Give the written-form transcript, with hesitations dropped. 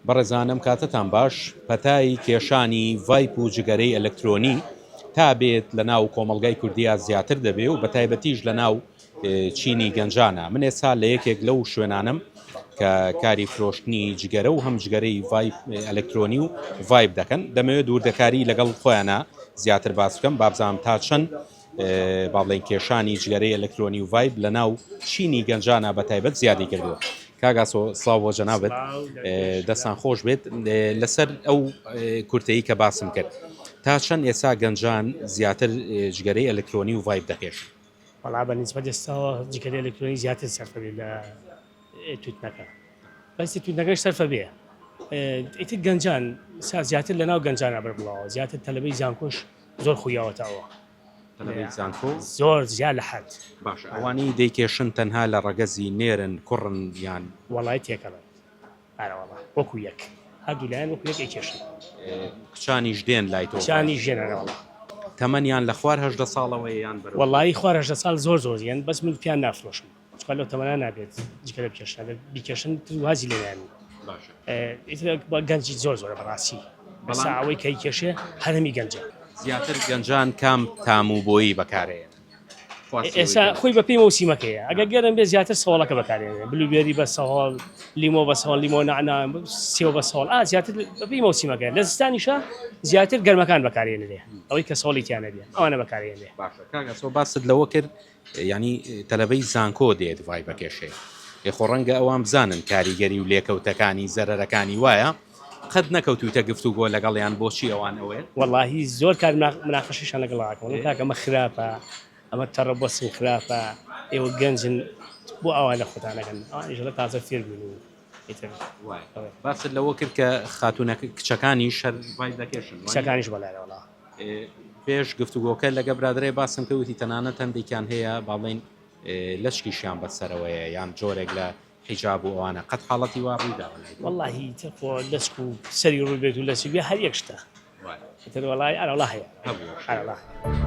بەڕێزانم کاتتان باش پەتای کێشانی ڤایپ و جگەرەی ئەلکترۆنی تا بێت لە ناو کۆمەڵگای کوردیا زیاتر دەبێ و بەتایبەتیش لە ناو چینی گەنجانە. من ئێستا لە یەکێک لەو شوێنانم کە کاری فرۆشتنی جگەرە و هەم جگەرەی ڤایپ ئەلکترۆنی و ڤایپ دەکەن. دەمەوێت دووردەکاری لەگەڵ خۆیانە زیاتر باس بکەم بابزانم تا چەند باڵێن کێشانی جگەرەی ئەلکترۆنی و ڤایپ لە ناو چینی گەنجانە بەتایبەت زیادی کردووە. کاگاسۆ سڵاو بۆ جەنابەت، دەستان خۆش بێت لەسەر ئەو کورتەیی کە باسم کرد. تا چەند ئێستا گەنجان زیاتر جگەرەی ئەلکترۆنی و ڤایپ دەکێش؟ وەڵا بەنسبەت ئێستاوە جگەرەی ئەلکترۆنی زیاتر سەرفە بێت لە تووتنەکە. بەستی تووتنەکەش سەرفە بێ. ئیتر گەنجان زیاتر لە ناو گەنجانە بەربڵاوە، زیاتر تەلەبەی زانکۆش زۆر خویاوەتەوە. زۆر زیاد لە حەد. باش ئەوانی دەیکێشن تەنها لە ڕەگەزی نێرن کوڕن یان وەڵای تێکەڵن ئارەوەڵا وەکو یەک هەردوو لایەن وەکو یەک ئەیکێشن. کچانیش دێن لای تۆ؟ کچانی ژێنەوەڵا. تەمەنیان لە خوار 18 ساڵەوە یان بەرەو؟ وەڵی خوار 18 ساڵ زۆر زۆریان، بەس من پیان نافرۆشم چکە لەو تەمەنا نابێت جگەرە بکێشن، بیکێشن وازی لێنانی. ئیتر گەنجی زۆر زۆرە بەڕاستی، بەسا ئەوەی کە ئیکێشێ هەرمی گەنجە. زیاتر گەنجان کام تاموبۆیی بەکارەیە؟ ئێستا خۆی بە پێی مەوسیمەکەیە، ئەگەر گەرم بێ زیاتر سەوڵەکە بەکارێنێ، بلوبێری بە سەهۆڵ، لیمۆ بە سەهۆڵ، لیمۆ نەعنا، سێو بە سەهۆڵ، زیاتر بە پێی مەوسیمەکەیە. لە زستانیشە زیاتر گەرمەکان بەکارێنێ، ئەوەی کە سەوڵی تیانە بێ ئەوانە بەکارێنێ. باشە کاگەسۆ باست لەوە کرد، ینی تەلەبەی زانکۆ دێت ڤای بەکێشێ، خۆ ڕەنگە ئەوان بزانن کاریگەری و لێکەوتەکانی زەرەرەکانی وایە قەت نەکەوتوتە گفتوگۆ لەگەڵیان بۆچی ئەوان ئەوێ؟ وەڵاهی زۆر کار مناقەشەشان لەگەڵاکەن، کاکە ئەمە خراپە، ئەمە تەڕە بۆسم خراپە، ئێوە گەنجن بۆ ئەوانە خۆتانەکەن، ئەوانیش لە تازە فێر بوون و ئیتر باست لەوە کرد کە خاتونەکە کچەکانی شەر ڤای دەکێشن، کچەکانیش بەلایە. وەڵا پێش گفتوگۆکە لەگە برادرێ باسم کەوتی تەنانەت هەندێکیان هەیە باڵێن لەشکیشیان بەسەرەوەیە یان جۆرێک لە حیجاب و ئەوانە قەت حاڵەتی وا ڕوویدا؟ وەڵاهی تەخۆ لەسک و سەری ڕوو بێت و لەسی بێ هەر یەک شتە. وەڵای ئەرەڵا هەیە.